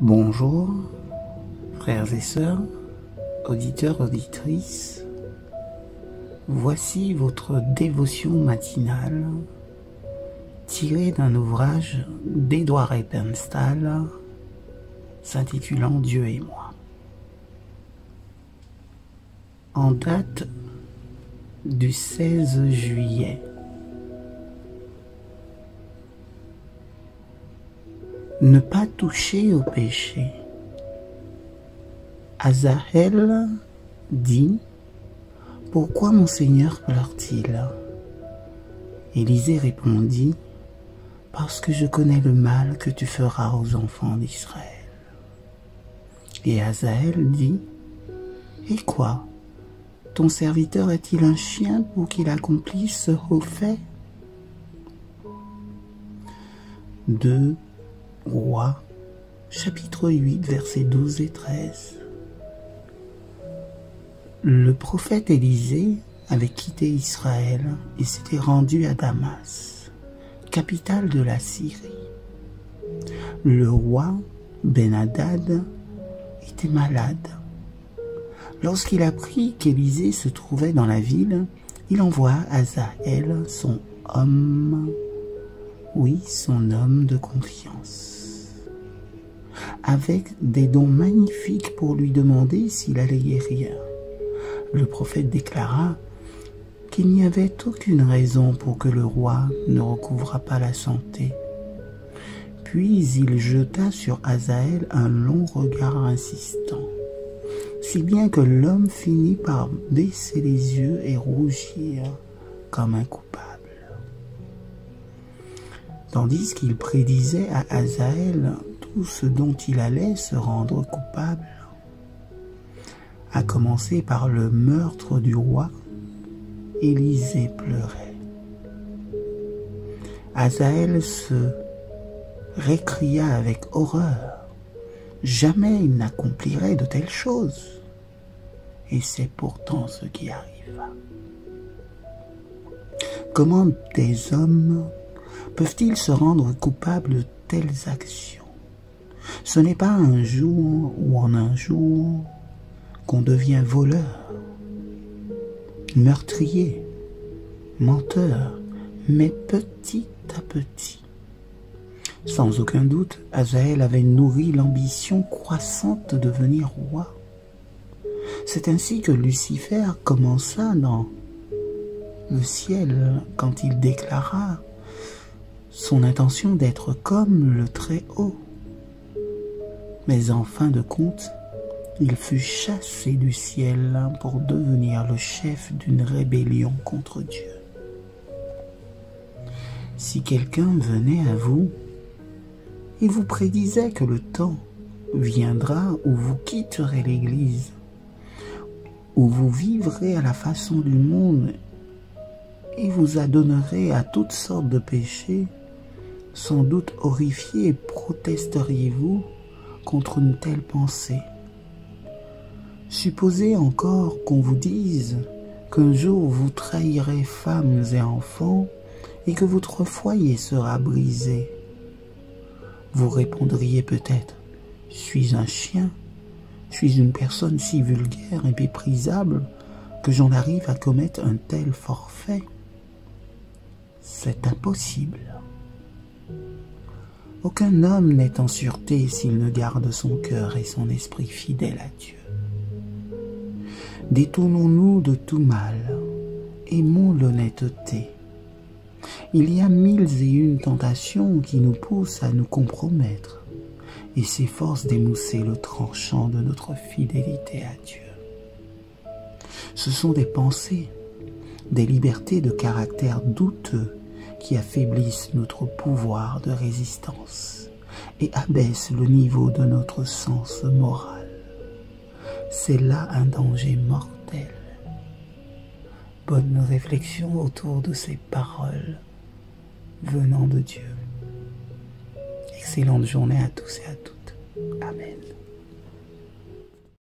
Bonjour, frères et sœurs, auditeurs, auditrices. Voici votre dévotion matinale tirée d'un ouvrage d'Edouard Eppenstall s'intitulant Dieu et moi. En date du 16 juillet. Ne pas toucher au péché. Azaël dit: Pourquoi mon Seigneur pleure-t-il? Élisée répondit: Parce que je connais le mal que tu feras aux enfants d'Israël. Et Azaël dit: Et quoi? Ton serviteur est-il un chien pour qu'il accomplisse ce haut fait? 2 Rois, chapitre 8, versets 12 et 13. Le prophète Élisée avait quitté Israël et s'était rendu à Damas, capitale de la Syrie. Le roi Ben-Hadad était malade. Lorsqu'il apprit qu'Élisée se trouvait dans la ville, il envoie Azaël, son homme de confiance, avec des dons magnifiques pour lui demander s'il allait guérir. Le prophète déclara qu'il n'y avait aucune raison pour que le roi ne recouvrât pas la santé. Puis il jeta sur Azaël un long regard insistant, si bien que l'homme finit par baisser les yeux et rougir comme un coupable. Tandis qu'il prédisait à Azaël tout ce dont il allait se rendre coupable, à commencer par le meurtre du roi, Élisée pleurait. Azaël se récria avec horreur. Jamais il n'accomplirait de telles choses. Et c'est pourtant ce qui arriva. Comment des hommes peuvent-ils se rendre coupables de telles actions? Ce n'est pas un jour ou en un jour qu'on devient voleur, meurtrier, menteur, mais petit à petit. Sans aucun doute, Azaël avait nourri l'ambition croissante de devenir roi. C'est ainsi que Lucifer commença dans le ciel quand il déclara son intention d'être comme le Très-Haut. Mais en fin de compte, il fut chassé du ciel pour devenir le chef d'une rébellion contre Dieu. Si quelqu'un venait à vous et vous prédisait que le temps viendra où vous quitterez l'Église, où vous vivrez à la façon du monde et vous adonnerez à toutes sortes de péchés, sans doute horrifié protesteriez-vous contre une telle pensée. Supposez encore qu'on vous dise qu'un jour vous trahirez femmes et enfants et que votre foyer sera brisé. Vous répondriez peut-être: suis un chien, suis une personne si vulgaire et méprisable que j'en arrive à commettre un tel forfait. C'est impossible. Aucun homme n'est en sûreté s'il ne garde son cœur et son esprit fidèles à Dieu. Détournons-nous de tout mal, aimons l'honnêteté. Il y a 1001 tentations qui nous poussent à nous compromettre et s'efforcent d'émousser le tranchant de notre fidélité à Dieu. Ce sont des pensées, des libertés de caractère douteux qui affaiblissent notre pouvoir de résistance et abaissent le niveau de notre sens moral. C'est là un danger mortel. Bonne réflexion autour de ces paroles venant de Dieu. Excellente journée à tous et à toutes. Amen.